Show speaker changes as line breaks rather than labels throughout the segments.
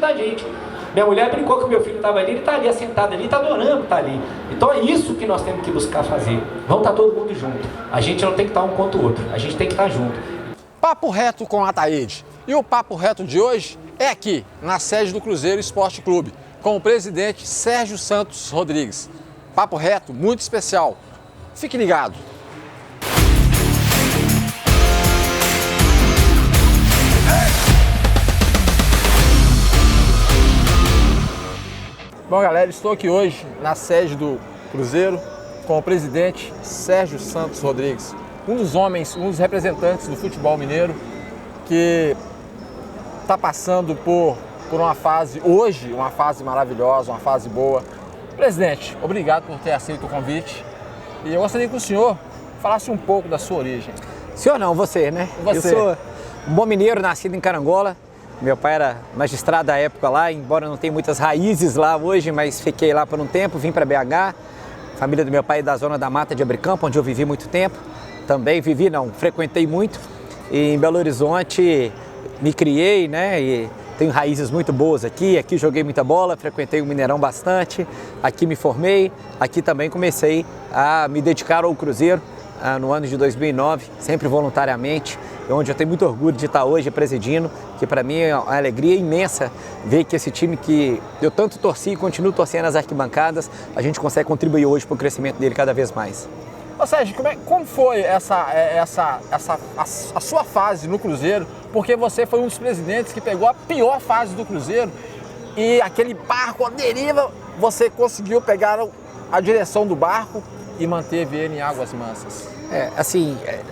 da gente. Minha mulher brincou que meu filho estava ali, ele está ali assentado ali, está adorando estar ali. Então é isso que nós temos que buscar fazer. Vamos estar todo mundo junto. A gente não tem que estar um contra o outro, a gente tem que estar junto.
Papo reto com a Ataíde. E o papo reto de hoje é aqui, na sede do Cruzeiro Esporte Clube, com o presidente Sérgio Santos Rodrigues. Papo reto muito especial. Fique ligado. Bom, galera, estou aqui hoje na sede do Cruzeiro com o presidente Sérgio Santos Rodrigues, um dos homens, um dos representantes do futebol mineiro que está passando por uma fase, hoje, uma fase maravilhosa, uma fase boa. Presidente, obrigado por ter aceito o convite e eu gostaria que o senhor falasse um pouco da sua origem.
Senhor não, você, né?
Você.
Eu sou um bom mineiro, nascido em Carangola. Meu pai era magistrado da época lá, embora não tenha muitas raízes lá hoje, mas fiquei lá por um tempo, vim para BH. A família do meu pai é da zona da Mata de Abricampo, onde eu vivi muito tempo. Também vivi, não, frequentei muito. E em Belo Horizonte me criei, né? E tenho raízes muito boas aqui. Aqui joguei muita bola, frequentei o Mineirão bastante. Aqui me formei. Aqui também comecei a me dedicar ao Cruzeiro no ano de 2009, sempre voluntariamente, onde eu tenho muito orgulho de estar hoje presidindo, que para mim é uma alegria imensa ver que esse time que eu tanto torci e continuo torcendo nas arquibancadas, a gente consegue contribuir hoje para o crescimento dele cada vez mais.
Ô Sérgio, como foi a sua fase no Cruzeiro? Porque você foi um dos presidentes que pegou a pior fase do Cruzeiro e aquele barco, a deriva, você conseguiu pegar a direção do barco e manteve ele em águas mansas.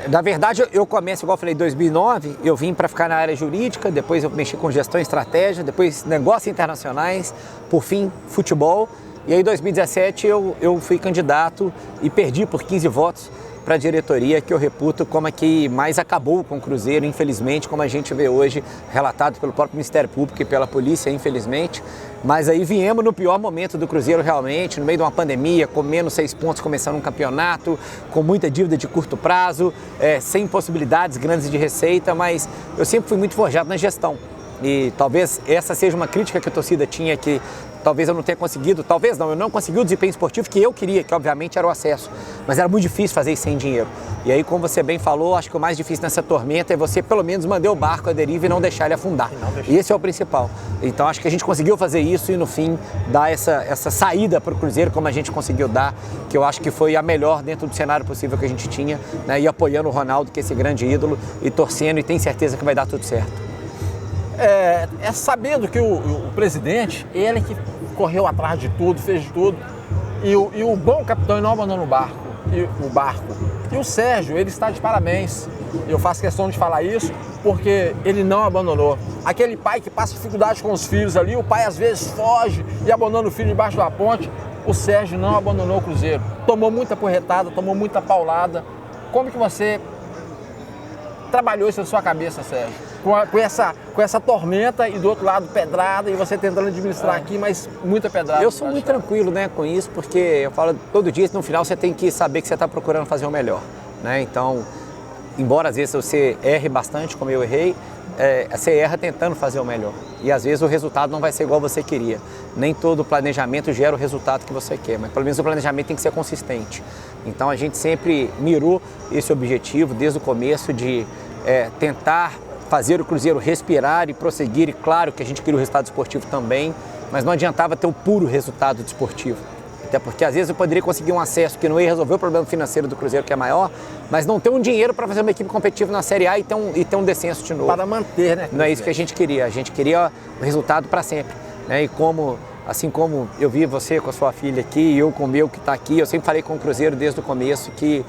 Na verdade, eu começo, igual eu falei, em 2009, eu vim para ficar na área jurídica, depois eu mexi com gestão e estratégia, depois negócios internacionais, por fim, futebol. E aí, em 2017, eu fui candidato e perdi por 15 votos para a diretoria, que eu reputo como a que mais acabou com o Cruzeiro, infelizmente, como a gente vê hoje, relatado pelo próprio Ministério Público e pela polícia, infelizmente. Mas aí viemos no pior momento do Cruzeiro realmente, no meio de uma pandemia, com menos 6 pontos começando um campeonato, com muita dívida de curto prazo, sem possibilidades grandes de receita, mas eu sempre fui muito forjado na gestão. E talvez essa seja uma crítica que a torcida tinha, que talvez eu não tenha conseguido, talvez não, eu não consegui o desempenho esportivo que eu queria, que obviamente era o acesso, mas era muito difícil fazer isso sem dinheiro. E aí, como você bem falou, acho que o mais difícil nessa tormenta é você pelo menos manter o barco à deriva e não deixar ele afundar. E esse é o principal. Então acho que a gente conseguiu fazer isso e no fim dar essa saída para o Cruzeiro como a gente conseguiu dar, que eu acho que foi a melhor dentro do cenário possível que a gente tinha, né? E apoiando o Ronaldo, que é esse grande ídolo, e torcendo e tenho certeza que vai dar tudo certo.
Sabendo que o presidente, ele que correu atrás de tudo, fez de tudo, e o bom capitão não abandonou o barco. E o Sérgio, ele está de parabéns. Eu faço questão de falar isso porque ele não abandonou. Aquele pai que passa dificuldade com os filhos ali, o pai às vezes foge e abandona o filho debaixo da ponte. O Sérgio não abandonou o Cruzeiro. Tomou muita porretada, tomou muita paulada. Como que você trabalhou isso na sua cabeça, Sérgio? Com essa tormenta e do outro lado pedrada, e você tentando administrar aqui, mas muita pedrada.
Eu sou muito tranquilo, né, com isso, porque eu falo todo dia, no final você tem que saber que você está procurando fazer o melhor, né? Então, embora às vezes você erre bastante, como eu errei, você erra tentando fazer o melhor. E às vezes o resultado não vai ser igual você queria. Nem todo planejamento gera o resultado que você quer, mas pelo menos o planejamento tem que ser consistente. Então a gente sempre mirou esse objetivo desde o começo de tentar fazer o Cruzeiro respirar e prosseguir, e claro que a gente queria o resultado esportivo também, mas não adiantava ter o puro resultado desportivo. Até porque às vezes eu poderia conseguir um acesso que não ia resolver o problema financeiro do Cruzeiro, que é maior, mas não ter um dinheiro para fazer uma equipe competitiva na Série A e ter um descenso de novo.
Para manter, né?
Não é isso que a gente queria o resultado para sempre, né? E assim como eu vi você com a sua filha aqui e eu com o meu que está aqui, eu sempre falei com o Cruzeiro desde o começo que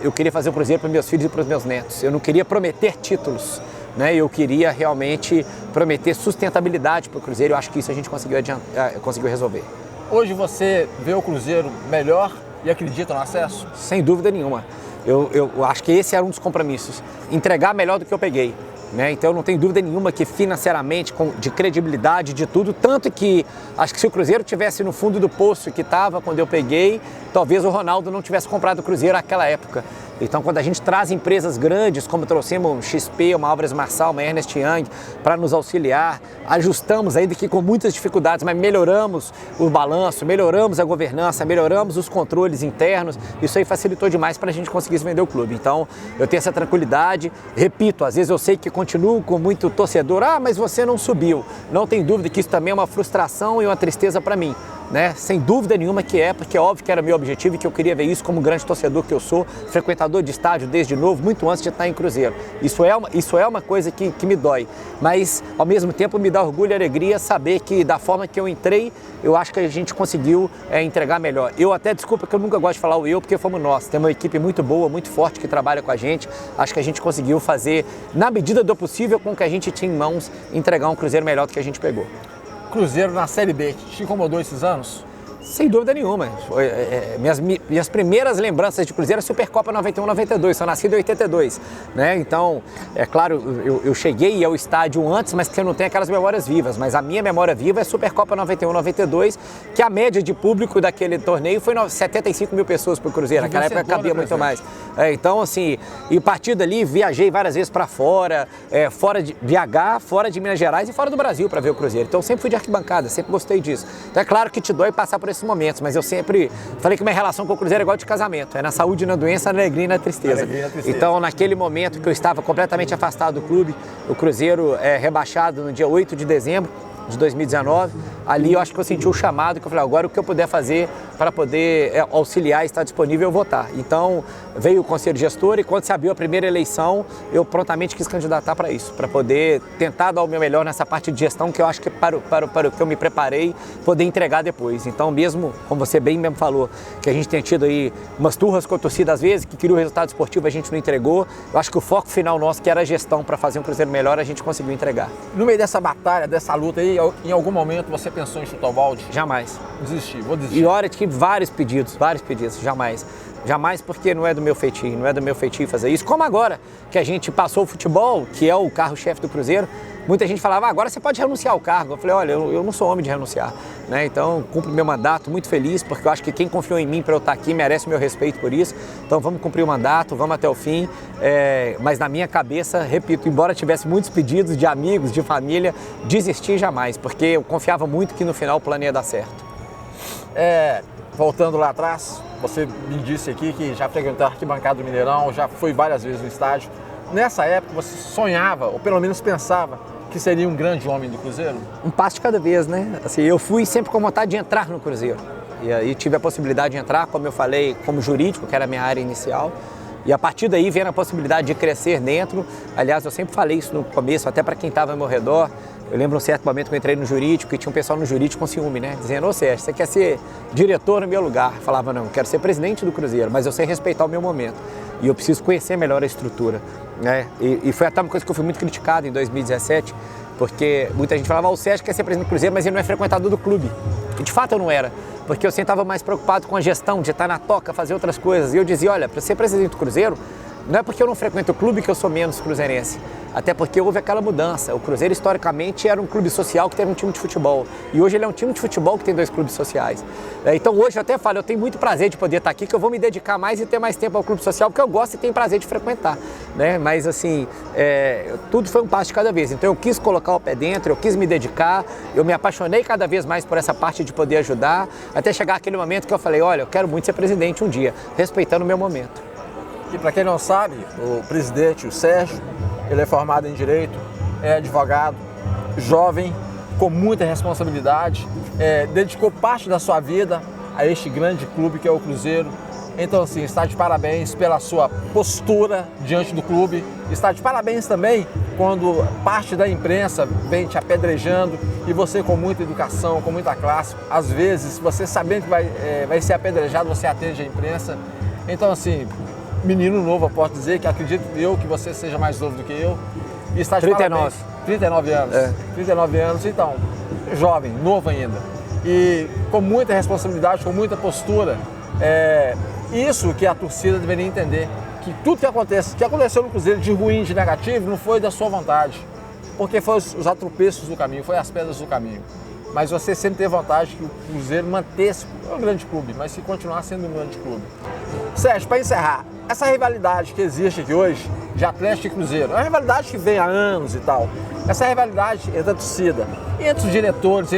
eu queria fazer o Cruzeiro para meus filhos e para os meus netos. Eu não queria prometer títulos, né? Eu queria realmente prometer sustentabilidade para o Cruzeiro. Eu acho que isso a gente conseguiu resolver.
Hoje você vê o Cruzeiro melhor e acredita no acesso?
Sem dúvida nenhuma. Eu acho que esse era um dos compromissos. Entregar melhor do que eu peguei, né? Então eu não tenho dúvida nenhuma que financeiramente, de credibilidade, de tudo, tanto que acho que se o Cruzeiro tivesse no fundo do poço que estava quando eu peguei, talvez o Ronaldo não tivesse comprado o Cruzeiro naquela época. Então, quando a gente traz empresas grandes, como trouxemos um XP, uma Álvares Marçal, uma Ernst Young, para nos auxiliar, ajustamos, ainda que com muitas dificuldades, mas melhoramos o balanço, melhoramos a governança, melhoramos os controles internos, isso aí facilitou demais para a gente conseguir vender o clube. Então, eu tenho essa tranquilidade, repito, às vezes eu sei que continuo com muito torcedor, mas você não subiu. Não tem dúvida que isso também é uma frustração e uma tristeza para mim. Né? Sem dúvida nenhuma que é, porque é óbvio que era meu objetivo e que eu queria ver isso como grande torcedor que eu sou, frequentador de estádio desde novo, muito antes de estar em Cruzeiro. Isso é uma coisa que me dói, mas ao mesmo tempo me dá orgulho e alegria saber que da forma que eu entrei, eu acho que a gente conseguiu entregar melhor. Eu até, desculpa que eu nunca gosto de falar o eu, porque fomos nós, tem uma equipe muito boa, muito forte que trabalha com a gente, acho que a gente conseguiu fazer, na medida do possível, com o que a gente tinha em mãos, entregar um Cruzeiro melhor do que a gente pegou.
Cruzeiro na Série B, te incomodou esses anos?
Sem dúvida nenhuma. Minhas primeiras lembranças de Cruzeiro é Supercopa 91-92, sou nascido em 82. Né? Então, é claro, eu cheguei ao estádio antes, mas que eu não tenho aquelas memórias vivas. Mas a minha memória viva é Supercopa 91-92, que a média de público daquele torneio foi 75 mil pessoas para o Cruzeiro. Naquela época cabia muito mais. Então, assim, e a partir dali viajei várias vezes para fora, fora de Minas Gerais e fora do Brasil para ver o Cruzeiro. Então, sempre fui de arquibancada, sempre gostei disso. Então, é claro que te dói passar por esses momentos, mas eu sempre falei que minha relação com o Cruzeiro é igual de casamento, é na saúde, na doença, na alegria e na tristeza. Então, naquele momento que eu estava completamente afastado do clube, o Cruzeiro é rebaixado no dia 8 de dezembro de 2019, ali eu acho que eu senti o chamado, que eu falei, agora o que eu puder fazer para poder auxiliar e estar disponível, eu vou estar. Então, veio o conselho gestor e quando se abriu a primeira eleição, eu prontamente quis candidatar para isso, para poder tentar dar o meu melhor nessa parte de gestão, que eu acho que para o que eu me preparei, poder entregar depois. Então, mesmo, como você bem mesmo falou, que a gente tem tido aí umas turras com a torcida às vezes, que queria o resultado esportivo, a gente não entregou. Eu acho que o foco final nosso, que era a gestão para fazer um Cruzeiro melhor, a gente conseguiu entregar.
No meio dessa batalha, dessa luta aí, em algum momento você pensou em chutar o balde?
Jamais.
Vou desistir.
E olha, tive vários pedidos, jamais. Jamais, porque não é do meu feitio fazer isso. Como agora que a gente passou o futebol, que é o carro-chefe do Cruzeiro, muita gente falava, agora você pode renunciar ao cargo. Eu falei, olha, eu não sou homem de renunciar. Né? Então, cumpro meu mandato, muito feliz, porque eu acho que quem confiou em mim para eu estar aqui merece o meu respeito por isso. Então, vamos cumprir o mandato, vamos até o fim. Mas na minha cabeça, repito, embora tivesse muitos pedidos de amigos, de família, desistir jamais, porque eu confiava muito que no final o plano ia dar certo.
Voltando lá atrás, você me disse aqui que já frequentou a arquibancada do Mineirão, já foi várias vezes no estádio. Nessa época você sonhava, ou pelo menos pensava, que seria um grande homem do Cruzeiro?
Um passo de cada vez, né? Assim, eu fui sempre com vontade de entrar no Cruzeiro. E aí tive a possibilidade de entrar, como eu falei, como jurídico, que era a minha área inicial. E a partir daí vem a possibilidade de crescer dentro. Aliás, eu sempre falei isso no começo, até para quem estava ao meu redor. Eu lembro um certo momento que eu entrei no jurídico e tinha um pessoal no jurídico com ciúme, né? Dizendo, ô Sérgio, você quer ser diretor no meu lugar? Eu falava, não, eu quero ser presidente do Cruzeiro, mas eu sei respeitar o meu momento. E eu preciso conhecer melhor a estrutura. Né? E foi até uma coisa que eu fui muito criticado em 2017, porque muita gente falava, o Sérgio quer ser presidente do Cruzeiro, mas ele não é frequentador do clube. E de fato eu não era, porque eu sempre estava mais preocupado com a gestão, de estar na toca, fazer outras coisas. E eu dizia, olha, para ser presidente do Cruzeiro, não é porque eu não frequento o clube que eu sou menos cruzeirense, até porque houve aquela mudança. O Cruzeiro, historicamente, era um clube social que teve um time de futebol. E hoje ele é um time de futebol que tem 2 clubes sociais. Então hoje eu até falo, eu tenho muito prazer de poder estar aqui, que eu vou me dedicar mais e ter mais tempo ao clube social, porque eu gosto e tenho prazer de frequentar. Né? Mas assim, tudo foi um passo de cada vez. Então eu quis colocar o pé dentro, eu quis me dedicar, eu me apaixonei cada vez mais por essa parte de poder ajudar, até chegar aquele momento que eu falei, olha, eu quero muito ser presidente um dia, respeitando o meu momento.
E para quem não sabe, o presidente, o Sérgio, ele é formado em Direito, é advogado, jovem, com muita responsabilidade, dedicou parte da sua vida a este grande clube que é o Cruzeiro. Então, assim, está de parabéns pela sua postura diante do clube, está de parabéns também quando parte da imprensa vem te apedrejando e você com muita educação, com muita classe, às vezes, você sabendo que vai ser apedrejado, você atende a imprensa. Então, assim, menino novo, eu posso dizer, que acredito eu que você seja mais novo do que eu. E está de
39.
Parabéns. 39 anos. 39 anos, então, jovem, novo ainda. E com muita responsabilidade, com muita postura. Isso que a torcida deveria entender. Que tudo que aconteceu no Cruzeiro de ruim, de negativo, não foi da sua vontade. Porque foi os atropeços do caminho, foi as pedras do caminho. Mas você sempre teve vontade que o Cruzeiro mantesse, não é um grande clube, mas que continuasse sendo um grande clube. Sérgio, para encerrar, essa rivalidade que existe aqui hoje, de Atlético e Cruzeiro, é uma rivalidade que vem há anos e tal. Essa rivalidade entre a torcida, entre os diretores,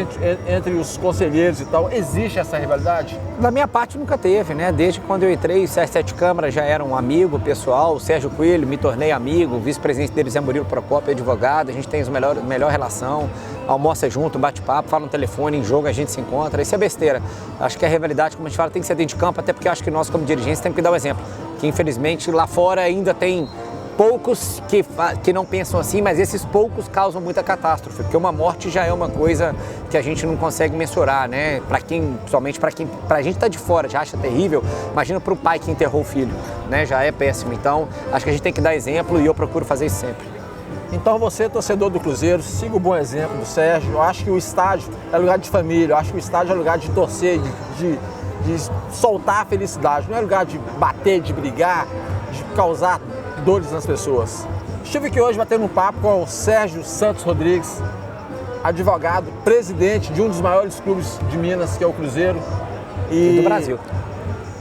entre os conselheiros e tal, existe essa rivalidade?
Da minha parte nunca teve, né? Desde quando eu entrei, os Sete Câmara já era um amigo pessoal, o Sérgio Coelho, me tornei amigo, o vice-presidente deles é Murilo Procópio, advogado, a gente tem a melhor relação, almoça junto, bate papo, fala no telefone, em jogo a gente se encontra, isso é besteira. Acho que a rivalidade, como a gente fala, tem que ser dentro de campo, até porque eu acho que nós como dirigentes temos que dar o exemplo, que infelizmente lá fora ainda tem poucos que não pensam assim, mas esses poucos causam muita catástrofe, porque uma morte já é uma coisa que a gente não consegue mensurar, né? Principalmente para a gente tá de fora, já acha terrível, imagina para o pai que enterrou o filho, né? Já é péssimo. Então, acho que a gente tem que dar exemplo e eu procuro fazer isso sempre.
Então você, torcedor do Cruzeiro, siga o bom exemplo do Sérgio. Eu acho que o estádio é lugar de família, eu acho que o estádio é lugar de torcer, de soltar a felicidade, não é lugar de bater, de brigar, de causar dores nas pessoas. Estive aqui hoje batendo um papo com o Sérgio Santos Rodrigues, advogado, presidente de um dos maiores clubes de Minas, que é o Cruzeiro.
E do Brasil.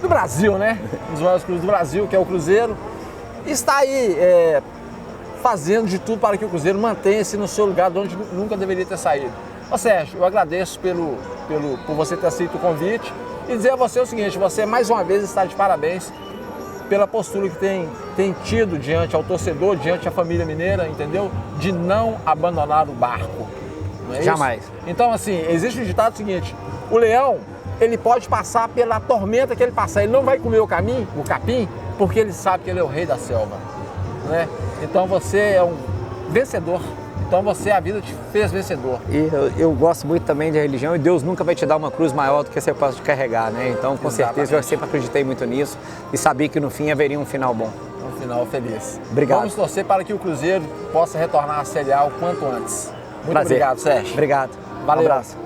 Do Brasil, né? Um dos maiores clubes do Brasil, que é o Cruzeiro. E está aí fazendo de tudo para que o Cruzeiro mantenha-se no seu lugar de onde nunca deveria ter saído. Ô Sérgio, eu agradeço por você ter aceito o convite e dizer a você o seguinte, você mais uma vez está de parabéns pela postura que tem tido diante ao torcedor, diante à família mineira, entendeu? De não abandonar o barco. Não é
Jamais.
Isso? Então, assim, existe um ditado seguinte, o leão, ele pode passar pela tormenta que ele passar, ele não vai comer o capim, porque ele sabe que ele é o rei da selva, né? Então você é um vencedor. Então a vida te fez vencedor.
E eu gosto muito também de religião e Deus nunca vai te dar uma cruz maior do que você pode carregar, né? Então, com certeza, eu sempre acreditei muito nisso e sabia que no fim haveria um final bom.
Um final feliz.
Obrigado.
Vamos torcer para que o Cruzeiro possa retornar à Série A o quanto antes. Muito obrigado, Sérgio.
Obrigado.
Valeu.
Um abraço.